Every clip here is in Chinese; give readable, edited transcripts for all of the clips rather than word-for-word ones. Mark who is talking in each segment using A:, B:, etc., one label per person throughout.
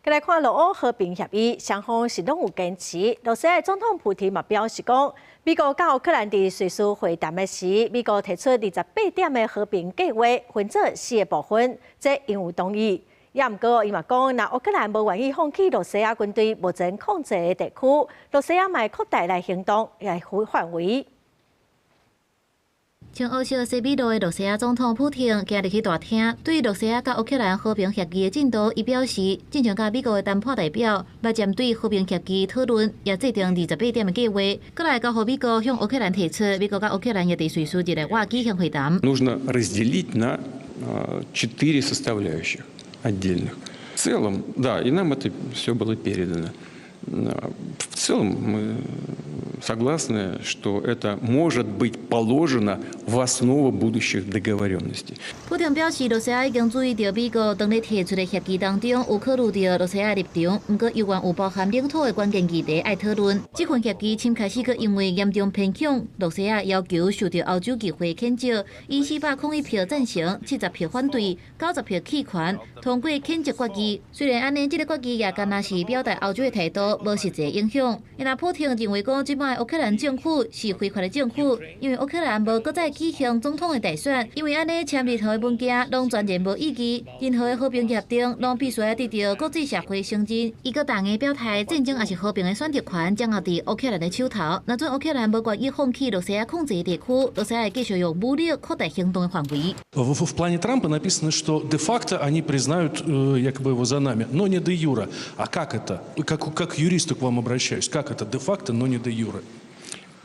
A: 再来看俄乌和平协议，双方是拢有坚持。罗西亚总统普京嘛表示讲，美国甲乌克兰伫瑞士会谈的时，美国提出28点的和平计划，分做4个部分，这应有同意。也毋过，伊嘛讲，若乌克兰无愿意放弃罗西亚军队目前控制的地区，罗西亚嘛扩大来行动来范围。
B: 从欧洲西比路的罗西亚总统普京今日去大厅，对罗西亚甲乌克兰和平协议的进度，伊表示，正常甲美国的谈判代表来针对和平协议讨论，也制定28点的计划，过来交予美国向乌克兰提出，美国甲乌克兰也伫瑞士一个瓦举行会谈。
C: Нужно разделить на 4 составляющих отдельных. В целом, да, и нам это все было передано. В целом мы согласны, что это может быть положено в основу будущих договоренностей.
B: 普京表示，罗西亚已经注意到美国当日提出的协议当中有考虑到罗西亚立场，不过犹原有包含领土的关键议题爱讨论。这份协议签开始，佮因为严重偏向罗西亚要求受到欧洲议会谴责，以401票赞成、70票反对、90票弃权通过谴责决议。虽然安尼，这个决议也敢若是表达欧洲的态度，无实际的影响。因为普京认为讲，即摆乌克兰政府是非法的政府，因为乌克兰无搁再举行总统的大选，因为安尼签任何的文件拢全然无意义，任何的和平协定拢必须要得到国际社会承认。伊搁同个表态，战争也是和平的选择权掌握伫乌克兰的手头。若准乌克兰无愿意放弃罗西亚控制的地区，罗西亚会继续用武力扩大行动的范围。
D: В плане Трампа написано, что де-факто они признают якобы его за нами, но не де-юра. А как это? Как к юристу к вам обращаюсь? Как это де-факто, но не де-юра?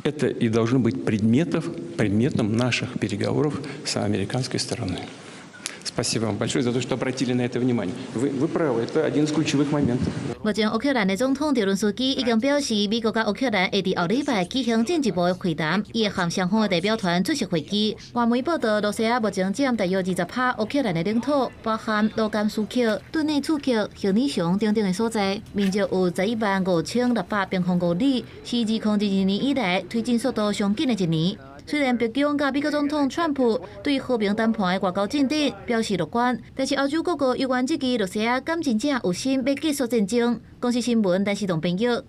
C: Это и должно быть предметом наших переговоров с американской стороной. Спасибо вам большое за то, что обратили на это внимание. Вы правы, это один из ключевых моментов.
B: 目前，乌克兰的总统泽伦斯基已经表示，美国甲乌克兰会伫后礼拜举行进一步的会谈，伊会和双方的代表团出席会议。外媒报道，罗西亚目前占大约20%乌克兰的领土，包含卢甘斯克、顿内茨克、赫尼熊等等的所在，面积有115600平方公里，是2022年以来推进速度上紧的一年。 虽然北京甲美国总统川普对和平谈判的外交进展表示乐观，但是欧洲各国犹原质疑罗西亚敢真正有心要结束战争。公司新闻，但是同朋友。